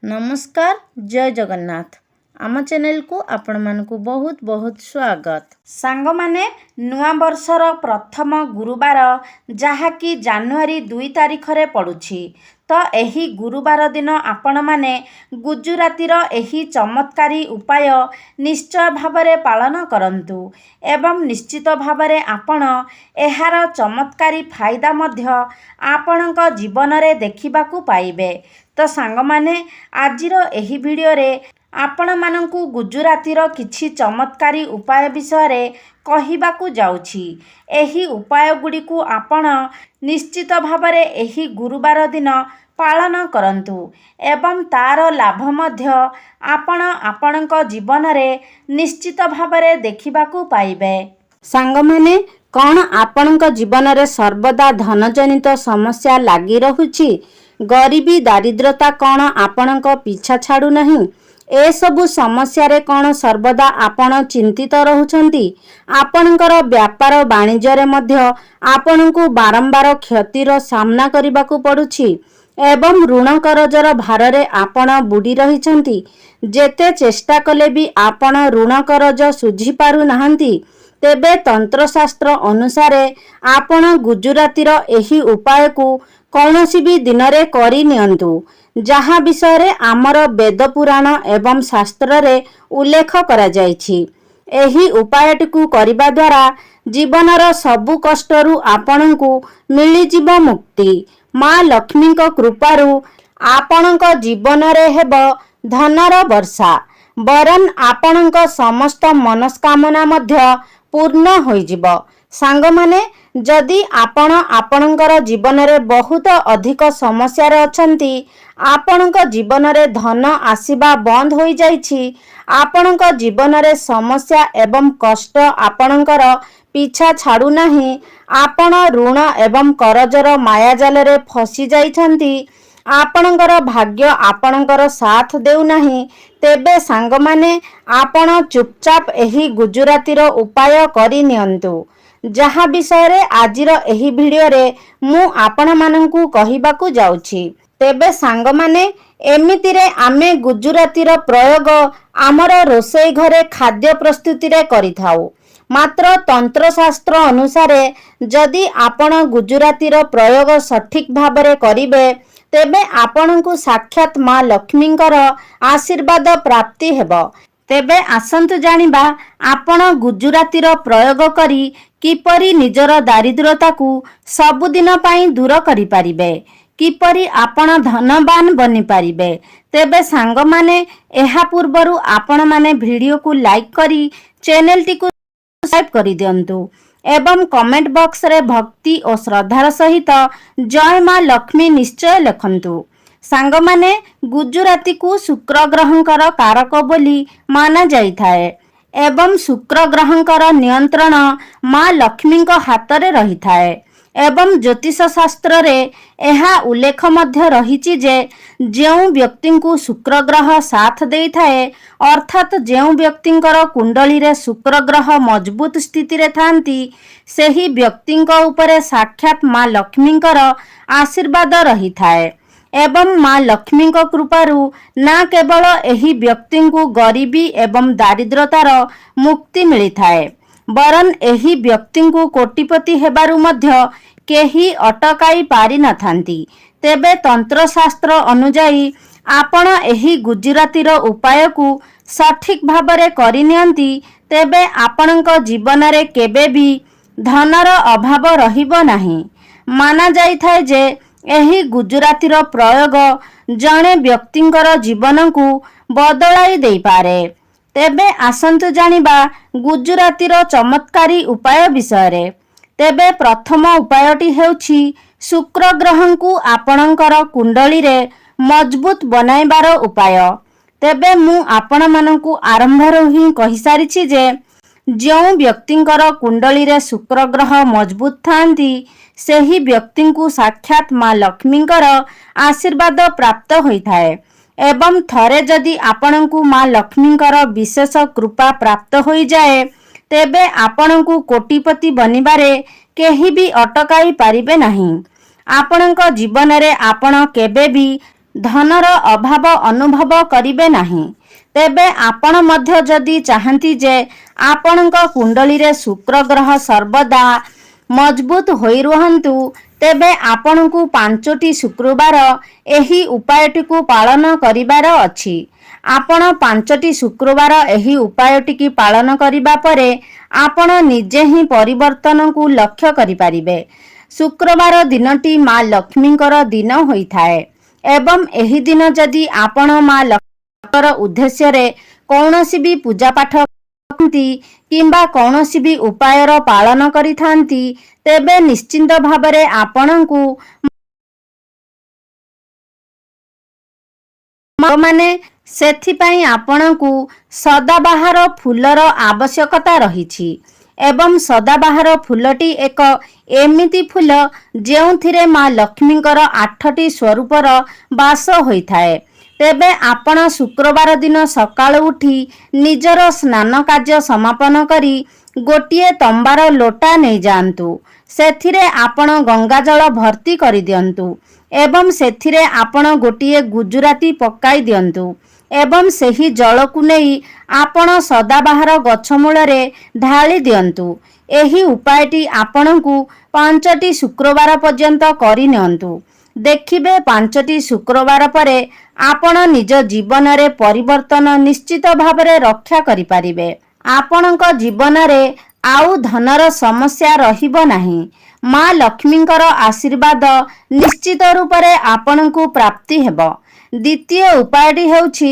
नमस्कार जय जगन्नाथ आम चैनल को आपण मानकु बहुत बहुत स्वागत। सांग माने नुआ वर्षर प्रथम गुरुवार जहाँकि जानुआरी 2 तारिख रे पड़ुछि तो एही गुरुवार दिन आपण माने गुजरातीर एही चमत्कारी उपाय निश्चय भावरे पालन करंतु एवं निश्चित भावरे आपण एहार चमत्कारी फायदा मध्य आपणक जीवन रे देखिबाकू पाइबे। तो सांग माने आजिर एही वीडियो रे आपण मानकु गुजरातीर किछि चमत्कारी उपाय विषय रे कहिबाकू जाउछि। एही उपाय गुड़िकु आपण निश्चित भावरे एही गुरुवार दिन पालन करंतु एवं तार लाभ मध्य आपण आपणक जीवन रे निश्चित भावरे देखिबाकू पाइबे। सांग माने कौन आपणक जीवन रे सर्वदा धन जनित समस्या लागी रहुछि, गरीबी दारिद्रता कौन आपणक पीछा छाड़ू नहीं, ए सबु समस्या रे कौन सर्वदा आपण चिंतित रहुछंती, आपणकर व्यापार वाणिज्य रे मध्य आपणकु बारंबार क्षतिर सामना करिबाकू पड़ुछि एवं ऋण करजर भार रे आपण बुड़ी रहिछंती, जेते चेष्टा कले भी आपण ऋण करज सुझी पारु नाहंती, तेबे तंत्रशास्त्र अनुसारे आपण गुजरातीर एही उपाय को कौनसी भी दिन रे करि नियंतु, जहाँ विषय रे आमर वेद पुराण एवं शास्त्र रे उल्लेख करा जायछि। एही उपायटिकु करिबा द्वारा जीवनर सबु कष्टरु आपणकु मिली जीव मुक्ति। माँ लक्ष्मी को कृपारु आपणक जीवन रे हेब धनर वर्षा, वरन आपणक समस्त मनस्कामना मध्य पूर्ण होइजिब। सांग माने जदि आपण आपणकर जीवन रे बहुत अधिक समस्या रे अछंती, आपणक जीवन रे धन आसीबा बंद होई जाइछि, आपणक जीवन रे समस्या एवं कष्ट आपणकर पीछा छाड़ू नाही, आपण ऋण एवं करजर मायाजाल रे फसी जाइछंती, आपणकर भाग्य आपणकर साथ देउ नाही, तेबे सांग माने आपण चुपचाप एही गुजरातीर उपाय करि नियंतु, जहाँ विषय रे आजिर एही वीडियो रे मु आपण माननकु कहिबाकू जाउछि। तेबे सांग माने एमिति रे आमे गुजरातीर प्रयोग आमर रोषेई घरे खाद्य प्रस्तुति रे करिथाउ, मात्र तंत्रशास्त्र अनुसारे जदि आपण गुजरातीर प्रयोग सठिक भाबरे करिवे तेबे आपणकु साक्षात माँ लक्ष्मींकर आशीर्वाद प्राप्ति हेब। तेबे आसंतु जानिबा आपण गुजरातीर प्रयोग करी किपरि निजर दारिद्रता को सबुदिन पाई दूर करि पारिबे, किपरि आपण धनवान बनि पारिबे। तेबे सांग माने एहा पूर्वरु आपण माने वीडियो को लाइक करी चैनल टी को सब्सक्राइब करि दियंतु एवं कमेंट बॉक्स रे भक्ति और श्रद्धार सहित जय माँ लक्ष्मी निश्चय लिखंतु। सांग माने गुजराती को शुक्र ग्रहंकर कारक बोली माना जाइथाए एवं शुक्र ग्रहंकर नियंत्रण माँ लक्ष्मी को हाथ रे रहिथाए एवं ज्योतिष शास्त्र रे एहा उल्लेख मध्य रहिछि जे जेउ व्यक्ति को शुक्र ग्रह साथ देइथाए, अर्थात जेउ व्यक्तिंकर कुंडली रे शुक्र ग्रह मजबूत स्थिति रे थांती, सेही व्यक्तिंक उपरे साक्षात माँ लक्ष्मींकर आशीर्वाद रहिथाए एवं माँ लक्ष्मी को कृपारु ना केवल एही व्यक्ति को गरीबी एवं दारिद्रतार मुक्ति मिलिथाए, वरन एही व्यक्ति को कोटिपति हेबारु मध्य केही अटकाई पारि नथांती। तेबे तंत्रशास्त्र अनुजाई आपण एही गुजरातीर उपाय को सठिक भाबरे करि नियंती, तेबे आपणक जीवन रे केबे भी धनर अभाव रहिबो नाही। माना जाइथाए जे एही गुजरातीर प्रयोग जणे व्यक्तिंकर जीवन को बदलाई देई पारे। तेबे आसंतु जानिबा गुजरातीर चमत्कारी उपाय विषय रे। तेबे प्रथम उपायटी हेउछि शुक्र ग्रहं को आपणकर कुंडली रे मजबूत बनाइबार उपाय। तेबे मु आपण मानकु आरंभर ही कहि सारिछि जे जेउ व्यक्तिंकर कुंडली रे शुक्र ग्रह मजबूत थांती, सेही व्यक्ति को साक्षात माँ लक्ष्मींकर आशीर्वाद प्राप्त होइथाए एवं थरे जदि आपणकु माँ लक्ष्मींकर विशेष कृपा प्राप्त होई जाए, तेबे आपणकु कोटिपति बनिबारे केही भी अटकाई पारिबे नाही। आपणक जीवन रे आपण केबे भी ଧନର ଅଭାବ ଅନୁଭବ କରିବେ ନାହିଁ। ତେବେ ଆପଣ ମଧ୍ୟ ଯଦି ଚାହାନ୍ତି ଯେ ଆପଣଙ୍କ କୁଣ୍ଡଳୀରେ ଶୁକ୍ର ଗ୍ରହ ସର୍ବଦା ମଜବୁତ ହୋଇ ରୁହନ୍ତୁ, ତେବେ ଆପଣଙ୍କୁ 5ଟି ଶୁକ୍ରବାର ଏହି ଉପାୟଟିକୁ ପାଳନ କରିବାର ଅଛି। ଆପଣ 5ଟି ଶୁକ୍ରବାର ଏହି ଉପାୟଟିକୁ ପାଳନ କରିବା ପରେ ଆପଣ ନିଜେ ହିଁ ପରିବର୍ତ୍ତନକୁ ଲକ୍ଷ୍ୟ କରିପାରିବେ। ଶୁକ୍ରବାର ଦିନଟି ମା ଲକ୍ଷ୍ମୀଙ୍କର ଦିନ ହୋଇଥାଏ ଏବଂ ଏହି ଦିନ ଯଦି ଆପଣ ମା ଲକ୍ଷ୍ମୀଙ୍କର ଉଦ୍ଦେଶ୍ୟରେ କୌଣସି ବି ପୂଜାପାଠ କରନ୍ତି କିମ୍ବା କୌଣସି ବି ଉପାୟର ପାଳନ କରିଥାନ୍ତି, ତେବେ ନିଶ୍ଚିନ୍ତ ଭାବରେ ଆପଣଙ୍କୁ ମାନେ ସେଥିପାଇଁ ଆପଣଙ୍କୁ ସଦାବାହାର ଫୁଲର ଆବଶ୍ୟକତା ରହିଛି ଏବଂ ସଦାବାହାର ଫୁଲଟି ଏକ ଏମିତି ଫୁଲ ଯେଉଁଥିରେ ମା ଲକ୍ଷ୍ମୀଙ୍କର 8ଟି ସ୍ୱରୂପର ବାସ ହୋଇଥାଏ। ତେବେ ଆପଣ ଶୁକ୍ରବାର ଦିନ ସକାଳୁ ଉଠି ନିଜର ସ୍ନାନ କାର୍ଯ୍ୟ ସମାପନ କରି ଗୋଟିଏ ତମ୍ବାର ଲୋଟା ନେଇଯାଆନ୍ତୁ। ସେଥିରେ ଆପଣ ଗଙ୍ଗାଜଳ ଭର୍ତ୍ତି କରିଦିଅନ୍ତୁ ଏବଂ ସେଥିରେ ଆପଣ ଗୋଟିଏ ଗୁଜୁରାତି ପକାଇ ଦିଅନ୍ତୁ ଏବଂ ସେହି ଜଳକୁ ନେଇ ଆପଣ ସଦାବାହାର ଗଛ ମୂଳରେ ଢାଳି ଦିଅନ୍ତୁ। ଏହି ଉପାୟଟି ଆପଣଙ୍କୁ 5ଟି ଶୁକ୍ରବାର ପର୍ଯ୍ୟନ୍ତ କରିନିଅନ୍ତୁ। ଦେଖିବେ 5ଟି ଶୁକ୍ରବାର ପରେ ଆପଣ ନିଜ ଜୀବନରେ ପରିବର୍ତ୍ତନ ନିଶ୍ଚିତ ଭାବରେ ରକ୍ଷା କରିପାରିବେ। ଆପଣଙ୍କ ଜୀବନରେ ଆଉ ଧନର ସମସ୍ୟା ରହିବ ନାହିଁ। ମା ଲକ୍ଷ୍ମୀଙ୍କର ଆଶୀର୍ବାଦ ନିଶ୍ଚିତ ରୂପରେ ଆପଣଙ୍କୁ ପ୍ରାପ୍ତି ହେବ। ଦ୍ୱିତୀୟ ଉପାୟଟି ହେଉଛି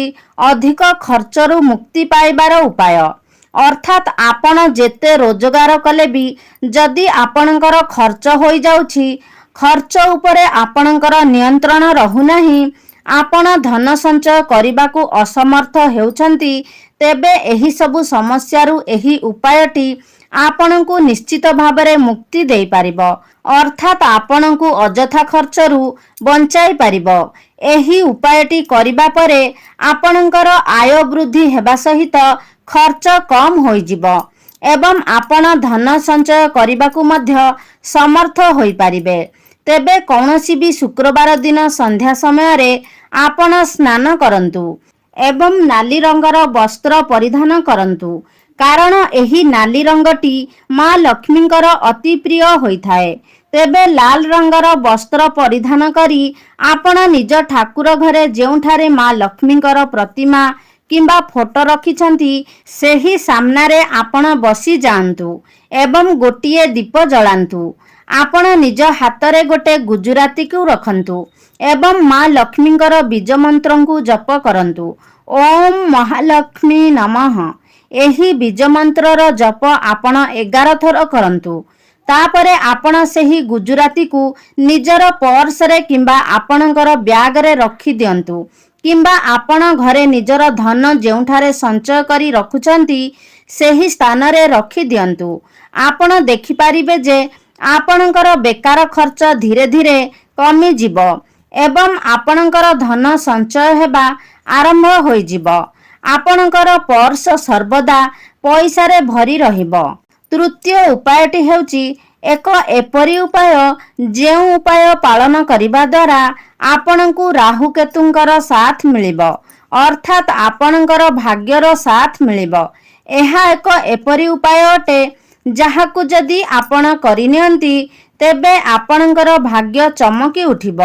ଅଧିକ ଖର୍ଚ୍ଚରୁ ମୁକ୍ତି ପାଇବାର ଉପାୟ। ଅର୍ଥାତ୍ ଆପଣ ଯେତେ ରୋଜଗାର କଲେ ବି ଯଦି ଆପଣଙ୍କର ଖର୍ଚ୍ଚ ହୋଇଯାଉଛି, ଖର୍ଚ୍ଚ ଉପରେ ଆପଣଙ୍କର ନିୟନ୍ତ୍ରଣ ରହୁନାହିଁ, ଆପଣ ଧନ ସଞ୍ଚୟ କରିବାକୁ ଅସମର୍ଥ ହେଉଛନ୍ତି, ତେବେ ଏହି ସବୁ ସମସ୍ୟାରୁ ଏହି ଉପାୟଟି ଆପଣଙ୍କୁ ନିଶ୍ଚିତ ଭାବରେ ମୁକ୍ତି ଦେଇପାରିବ। ଅର୍ଥାତ୍ ଆପଣଙ୍କୁ ଅଯଥା ଖର୍ଚ୍ଚରୁ ବଞ୍ଚାଇ ପାରିବ। ଏହି ଉପାୟଟି କରିବା ପରେ ଆପଣଙ୍କର ଆୟ ବୃଦ୍ଧି ହେବା ସହିତ ଖର୍ଚ୍ଚ କମ୍ ହୋଇଯିବ ଏବଂ ଆପଣ ଧନ ସଞ୍ଚୟ କରିବାକୁ ମଧ୍ୟ ସମର୍ଥ ହୋଇପାରିବେ। ତେବେ କୌଣସି ବି ଶୁକ୍ରବାର ଦିନ ସନ୍ଧ୍ୟା ସମୟରେ ଆପଣ ସ୍ନାନ କରନ୍ତୁ ଏବଂ ନାଲି ରଙ୍ଗର ବସ୍ତ୍ର ପରିଧାନ କରନ୍ତୁ, କାରଣ ଏହି ନାଲି ରଙ୍ଗଟି ମା ଲକ୍ଷ୍ମୀଙ୍କର ଅତି ପ୍ରିୟ ହୋଇଥାଏ। ତେବେ ଲାଲ ରଙ୍ଗର ବସ୍ତ୍ର ପରିଧାନ କରି ଆପଣ ନିଜ ଠାକୁର ଘରେ ଯେଉଁଠାରେ ମା ଲକ୍ଷ୍ମୀଙ୍କର ପ୍ରତିମା କିମ୍ବା ଫଟୋ ରଖିଛନ୍ତି, ସେହି ସାମ୍ନାରେ ଆପଣ ବସି ଯାଆନ୍ତୁ ଏବଂ ଗୋଟିଏ ଦୀପ ଜଳାନ୍ତୁ। ଆପଣ ନିଜ ହାତରେ ଗୋଟେ ଗୁଜୁରାତିକୁ ରଖନ୍ତୁ ଏବଂ ମା ଲକ୍ଷ୍ମୀଙ୍କର ବୀଜ ମନ୍ତ୍ରକୁ ଜପ କରନ୍ତୁ। ଓମ୍ ମହାଲକ୍ଷ୍ମୀ ନମଃ। ଏହି ବୀଜ ମନ୍ତ୍ରର ଜପ ଆପଣ 11 ଥର କରନ୍ତୁ। ତାପରେ ଆପଣ ସେହି ଗୁଜୁରାତିକୁ ନିଜର ପର୍ସରେ କିମ୍ବା ଆପଣଙ୍କର ବ୍ୟାଗରେ ରଖି ଦିଅନ୍ତୁ କିମ୍ବା ଆପଣ ଘରେ ନିଜର ଧନ ଯେଉଁଠାରେ ସଞ୍ଚୟ କରି ରଖୁଛନ୍ତି ସେହି ସ୍ଥାନରେ ରଖି ଦିଅନ୍ତୁ। ଆପଣ ଦେଖିପାରିବେ ଯେ ଆପଣଙ୍କର ବେକାର ଖର୍ଚ୍ଚ ଧୀରେ ଧୀରେ କମିଯିବ ଏବଂ ଆପଣଙ୍କର ଧନ ସଞ୍ଚୟ ହେବା ଆରମ୍ଭ ହୋଇଯିବ। ଆପଣଙ୍କର ପର୍ସ ସର୍ବଦା ପଇସାରେ ଭରି ରହିବ। ତୃତୀୟ ଉପାୟଟି ହେଉଛି ଏକ ଏପରି ଉପାୟ ଯେଉଁ ଉପାୟ ପାଳନ କରିବା ଦ୍ୱାରା ଆପଣଙ୍କୁ ରାହୁ କେତୁଙ୍କର ସାଥ ମିଳିବ, ଅର୍ଥାତ୍ ଆପଣଙ୍କର ଭାଗ୍ୟର ସାଥ ମିଳିବ। ଏହା ଏକ ଏପରି ଉପାୟ ଅଟେ ଯାହାକୁ ଯଦି ଆପଣ କରିନିଅନ୍ତି, ତେବେ ଆପଣଙ୍କର ଭାଗ୍ୟ ଚମକି ଉଠିବ।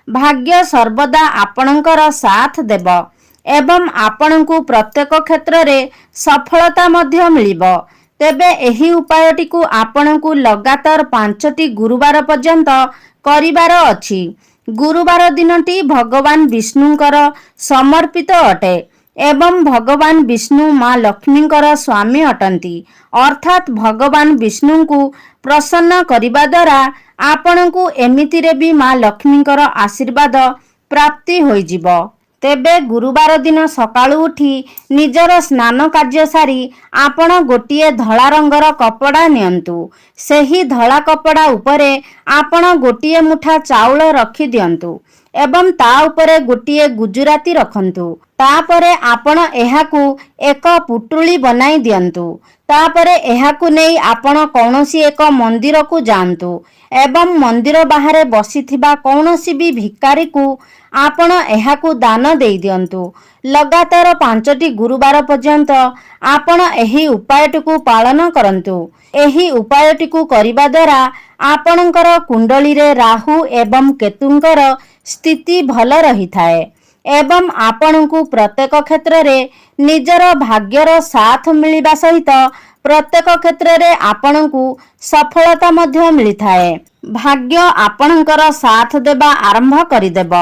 ଭାଗ୍ୟ ସର୍ବଦା ଆପଣଙ୍କର ସାଥ ଦେବ ଏବଂ ଆପଣଙ୍କୁ ପ୍ରତ୍ୟେକ କ୍ଷେତ୍ରରେ ସଫଳତା ମଧ୍ୟ ମିଳିବ। ତେବେ ଏହି ଉପାୟଟିକୁ ଆପଣଙ୍କୁ ଲଗାତାର 5ଟି ଗୁରୁବାର ପର୍ଯ୍ୟନ୍ତ କରିବାର ଅଛି। ଗୁରୁବାର ଦିନଟି ଭଗବାନ ବିଷ୍ଣୁଙ୍କର ସମର୍ପିତ ଅଟେ ଏବଂ ଭଗବାନ ବିଷ୍ଣୁ ମା ଲକ୍ଷ୍ମୀଙ୍କର ସ୍ୱାମୀ ଅଟନ୍ତି। ଅର୍ଥାତ୍ ଭଗବାନ ବିଷ୍ଣୁଙ୍କୁ ପ୍ରସନ୍ନ କରିବା ଦ୍ୱାରା ଆପଣଙ୍କୁ ଏମିତିରେ ବି ମା ଲକ୍ଷ୍ମୀଙ୍କର ଆଶୀର୍ବାଦ ପ୍ରାପ୍ତି ହୋଇଯିବ। ତେବେ ଗୁରୁବାର ଦିନ ସକାଳୁ ଉଠି ନିଜର ସ୍ନାନ କାର୍ଯ୍ୟ ସାରି ଆପଣ ଗୋଟିଏ ଧଳା ରଙ୍ଗର କପଡ଼ା ନିଅନ୍ତୁ। ସେହି ଧଳା କପଡ଼ା ଉପରେ ଆପଣ ଗୋଟିଏ ମୁଠା ଚାଉଳ ରଖି ଦିଅନ୍ତୁ ଏବଂ ତା ଉପରେ ଗୋଟିଏ ଗୁଜୁରାତି ରଖନ୍ତୁ। तापरे आपण एहाकू एक पुटुली बनाई दियंतु। तापरे एहाकू नहीं आपण कौनसी एक मंदिर को जांतु एवं मंदिर बाहर बसिथिबा कौनसी भी भिकारी को आपण एहाकू दान देई दियंतु। लगातार 5टी गुरुवार पर्यंत आपण एही उपायटी को पालन करंतु। एही उपायटी को करिबा द्वारा आपणकर कुंडली रे राहु एवं केतुंकर स्थिति भल रही थाए एवं आपणकू प्रत्येक क्षेत्र रे निजर भाग्यर साथ मिलिबा सहित प्रत्येक क्षेत्र रे आपणकू सफलता मध्य मिली थाए। भाग्य आपणकर साथ देबा आरंभ करिदेब।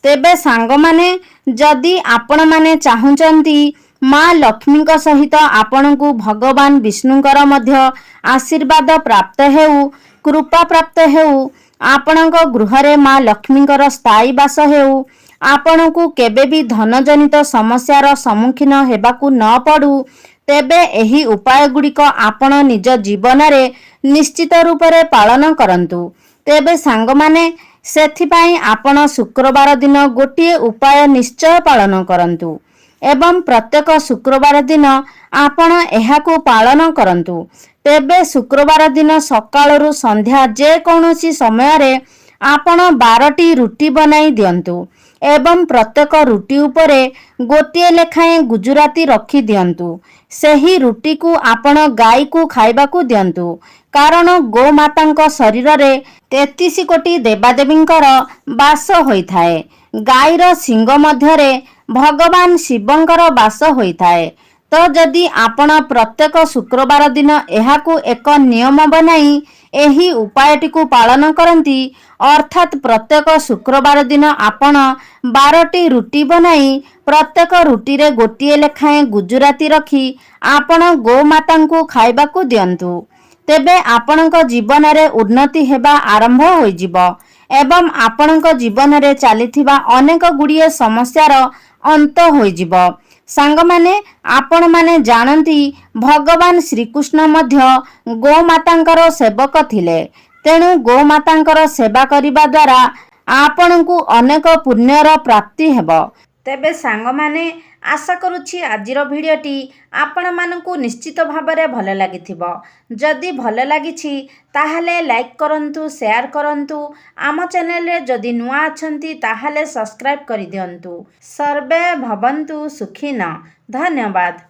तेबे सांग माने जदि आपण माने चाहुचंती माँ लक्ष्मी का सहित आपणकू भगवान विष्णुकर मध्य आशीर्वाद प्राप्त हेउ कृपा प्राप्त हेउ आपणक गृहरे माँ लक्ष्मीकर स्थायी वास हेउ आपणकू केबे भी धन जनित समस्यार सम्मुखीन हेबाकू न पड़ू तेबे एही उपाय गुड़िक आपण निज जीवन रे निश्चित रूप रे पालन करंतु। तेबे सांग माने सेथिपाई आपण शुक्रवार दिन गोटिए उपाय निश्चय पालन करंतु एवं प्रत्येक शुक्रवार दिन आपण एहाकू पालन करंतु। तेबे शुक्रवार दिन सकाळरू संध्या जे कौनसी समय रे आपण 12टी रुटी बनाई दियंतु एवं प्रत्येक रुटी उपरे गोटिए लेखाएं गुजराती रखी दियंतु। सही रुटी को आपण गाई को खाइबाकू दियंतु कारण गोमातांक शरीर रे 33 कोटी देवादेवींकर वास होइथाए। गाईर सिंग मध्यरे भगवान शिवंकर वास होइथाए। तो जदि आपण प्रत्येक शुक्रवार दिन एहाकू एक नियम बनाई एही उपायटी को पालन करंती अर्थात प्रत्येक शुक्रवार दिन आपण 12टी रुटी बनाई प्रत्येक रुटी रे गोटिए लेखाएं गुजराती रखी आपण गोमातांकू खाइबाकू दियंतु तेबे आपणक जीवन रे उन्नति हेबा आरंभ होइजिब एवं आपणक जीवन रे चलीथिबा अनेक गुड़िए समस्यार अंत होइजिब। सांग माने आपण माने जानती भगवान श्रीकृष्ण मध्य गोमातांकर सेवक थिले तेणु गोमातांकर सेवा करिबा द्वारा आपणकू अनेक पुण्यर प्राप्ति हेब। तेबे सांग माने आशा करुछि आजिर भिडियोटी आपण मानकू निश्चित भाबरे भल लागिथिबो। जदि भल लागिछि ताहाले लाइक करंतु शेयर करंतु आम चैनल रे जदि नुआ अछंती ताहाले सब्सक्राइब करि दियंतु। सर्वे भवन्तु सुखिन। धन्यवाद।